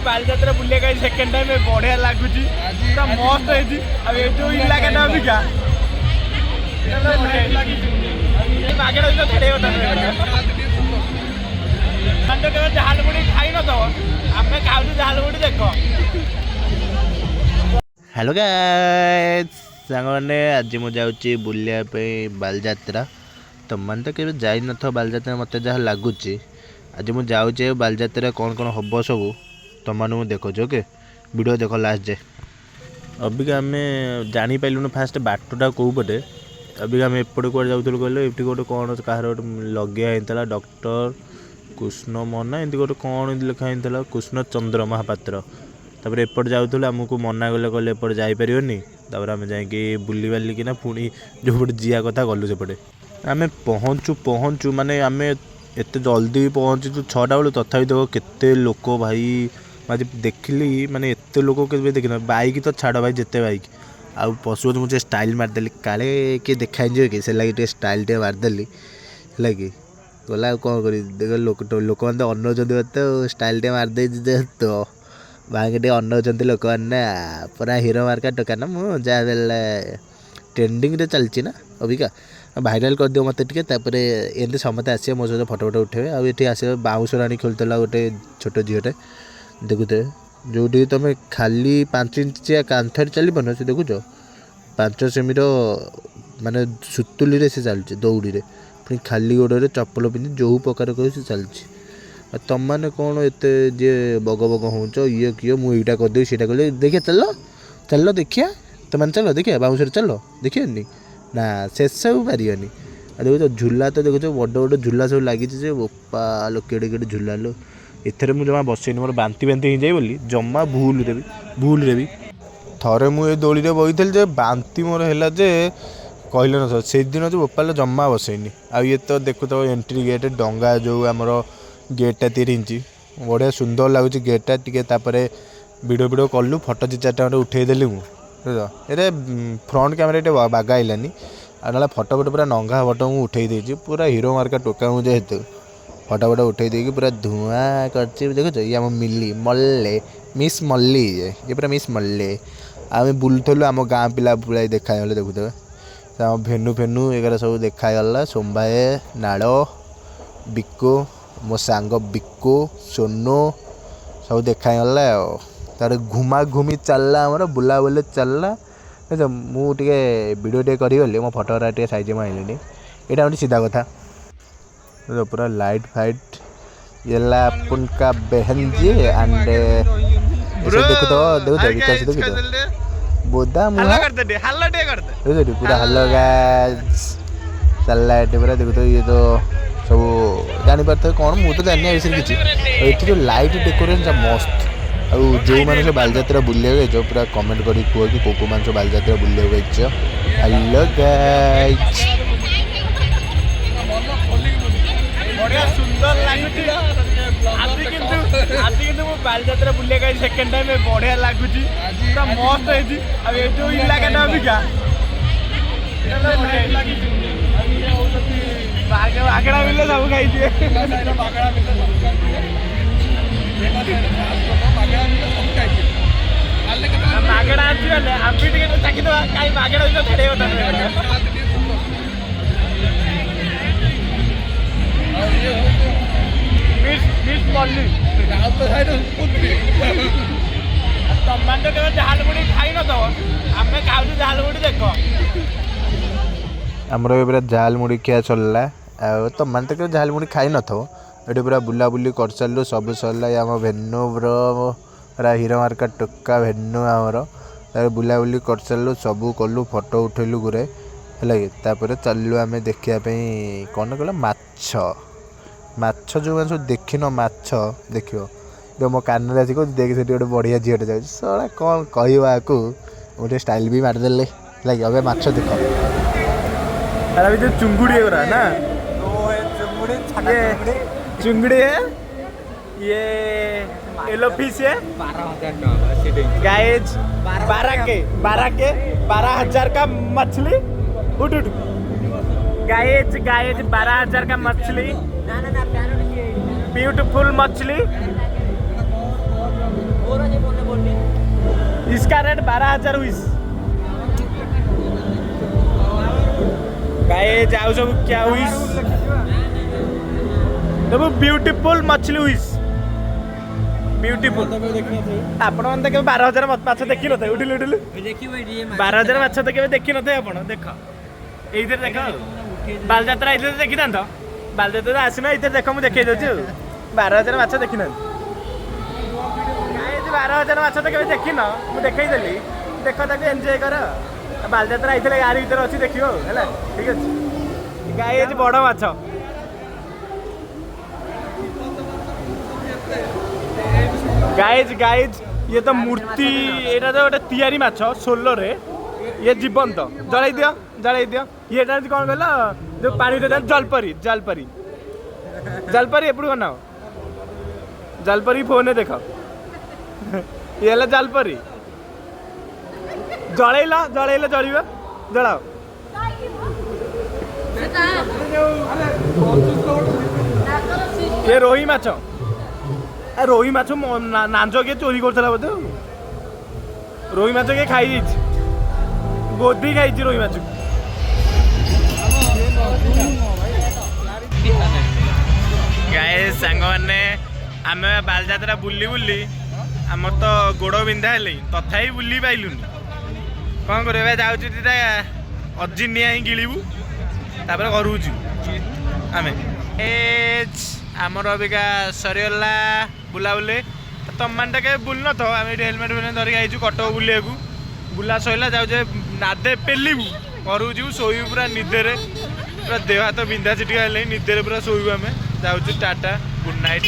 बालजात्रा बुले का second time बढ़िया लगुच पूरा मस्त है अब ये जो इलाका ना अबिका मागेड़ा तो छड़े होता के झालमुड़ी खाई न तो आम खाऊ झालमुड़ी देख हेलो गाइस सांगने आज मुझे जाऊँगी बुलाया बालजात्रा तुमने तो केवे जाई न बालजात्रा मत जहाँ लगुच आज मुझे जाऊँचे बालजात्रा कौन कौन हम सब तुमने देखो ओके वीडियो देख लास्ट जाए अबिका आम जापारूँ फास्ट बाटटा कौ पटे अबिका आम एपटे कौन जाऊँ कहले ये गोटे कौन कहार गोटे लगे होता डॉक्टर कृष्ण मना एमती गोटे कौन लिखाई कृष्ण चंद्र महापात्र तापर एपट जाऊँ आमको मना कले कहले एपट जापरनी तापर आम जा बुली बालिकिना पुणी जो पटे जिया कथा गलु सेपटे आम पहुँचू माने आम एत जल्दी पहुँचू 6टा बेलू तथापि देख केते लोक भाई आज देखिली माने एत लोक के देखना बाइक तो छाड़ भाई जिते बाइक आउ पशु मुझे स्टाइल मारदेली काले किए देखा कि से लगे स्टाइल टे मारदेली है गला कौन कर देख लोक मैंने अनौच तो स्टाइल टे मारदे तो भाई टे अनौच लोक मैंने पूरा हीरो मार्का टोका ना मुझे जहाँ ट्रेंडिंग रे चलती ना अबिका भाइराल कर दियो मत टे एमती समस्त आसे मो सहित फटो उठे आउ ये आस बाउंश राणी खेलुला गोटे छोट झीटे देखुथे जो तुम खाली 5 इंचिया कांथर चल पान से देखुच 5 सेमी माने सुतुली से चलुचे दौड़ी रे पुणी खाली गोड़े चप्पल पिंधि जो प्रकार कह चलती तुम मैंने कौन एत जे बग बग होच ये किए मुझा करदे सीटा कह देखिए चल चल देखिया तुम चल देखिए बाउंस चल देखिए ना से सब पारियोनी देखो झूला तो देखो बड़ बड़ झूला सब लगी बोपा लो केड़े केड़े झूला लो एथरे मुझे जमा बसैनी मोर बांती बांती हो जाए बोली जमा भूल रे भी थरे मुझे दोली बही जे बांती मोर है जे कहले न से दिन जो बोपाल जमा बसैनी आ ये तो देखु तो एंट्री गेट डंगा जो आमर गेटा 3 बढ़िया सुंदर लगुच गेटा टी वीडियो कलु फटो 4टा उठेदेली मुझे फ्रंट कैमेरा बागा आइलानी ना फटो पूरा नंगा फटो मुझे उठे पूरा हीरो मार्का टोका मुझे हेतु फटो उठे देकी पूरा धुआं कर देखो ये आम मिली मल्ले मिस मल्ली ये पूरा मिस मल्ले आम बुलूलु आम गाँ पिला बुलाई देखागले देखुथे आम भेनु फेनु एगार सब देखागला सोमबाए नाड़ बिको मो सांग बिको सोनो सब देखागला तार घुमा घुमी चलला आमर बुला बुले चलला मुझे वीडियो टे करी मो फटोरा टे साइज में आइली यहाँ गोटे सीधा कथा तो पूरा लाइट फाइट ये अपन का बहन जी एंड देखो तो विकास देखो बोदा मुहा देखो पूरा हल्ला गाइस चल रहा है पूरा देखो तो ये तो सब जानी पारते कौन मुझे तो जानी विषय किसी ये जो लाइट डेकोरेशन मस्त ଆଉ ଯେଉଁମାନେ ସବୁ ବାଲିଯାତ୍ରା ବୁଲିବାକୁ ଯାଇଛ ପୁରା କମେଣ୍ଟ କରି କୁହ କି କେଉଁମାନେ ସବୁ ବାଲିଯାତ୍ରା ବୁଲିବାକୁ ଯାଇଛ ହ୍ୟାଲୋ ଗାଇସ୍ बढ़िया सुंदर लगुच आज किंतु मो बालजात्रा बुले का सेकंड टाइम बढ़िया लगुच पूरा मस्त है अब ये जो इलाका ना अबिका आगड़ा मिले सब खाई मागड़ा आम भी चाकी दवा कहीं मागड़ा तो छड़े होता मिस मल्ली तुम तो झालमुड़ी खाई न तो आम खाऊ झालमुड़ी देख आमर पूरा झालमुड़ी खिया चलला तुम तो झालमुड़ी खाई न ये पूरा बुलाबुली कर सारू सब सरला आम भेनु पूरा हीरो मार्का टोका भेनु आमर बुलाबुली कर सारू सब कलु फटो उठेलु गुरे है चलू आम देखापी कौन कहल माछ जो मैंने सब देख न माछ देख मो कान आसिक देख से गोटे बढ़िया झीटे जाए सला कौन कहवा को गोटे स्टाइल भी मारदेले लगे अब माछ देख चुंगुड़ी ना चुंगड़ी है ये येलो फिश है 12,000 गाइस 12,000 का मछली उठ गाइस 12,000 का मछली ब्यूटीफुल मछली रेट 12,000 हुईस गाइस जाऊ सब क्या हुईस सब ब्यूटीफुल मछली हुईस ब्यूटीफुल आपण मन के 12,000 माछ देखि न थे उठिल उठिल 12,000 माछ तो केबे देखि न थे आपण देख एइधर देख बालजात्रा एइधर देखि न तो बालजात्रा आसिना एइधर देख मु देखै दछु 12,000 माछ देखि न गाइस 12,000 माछ तो केबे देखि न मु देखै देली देख ताके एन्जॉय कर बालजात्रा आइथिले यार भीतर अछि देखियो हैला ठीक अछि गाइस बड़ माछ गाइज ये तो मूर्ति एटा तो गोटे तैयारी माछ सोलो रे ये जीवंत जलाई दियो ये कौन कहला जो पानी रे जलपरी जलपरी जलपरी एपड़ बनाओ जलपरी फोन देख ये है जलपरी जलैल जलिबा जलाओ ये रोही माछ रोही माछ नांज के चोरी करता बोधे रोही माछ के खाई गोदी खाई रोही माछ गाए सांग मैंने आम बालजात्रा बुली बुली आम तो गोड़ बिंधा है तथा बुली पाइलुनि कौन कर जाऊटा अजिनिया ही गिलबू तापर घर आम आमर अबिका सरीगला बुलाबुली तुम मैंने के बुल न तो आम हेलमेट फेलमेट धरिक आई कटक बुलिया बुला सरला जाऊे नादे पेलू घर जीव शोबू पूरा निदेरे पूरा देह हाथ बिंधा चिटिका निदेरे पूरा शोबू आम जाऊँ टाटा गुड नाइट।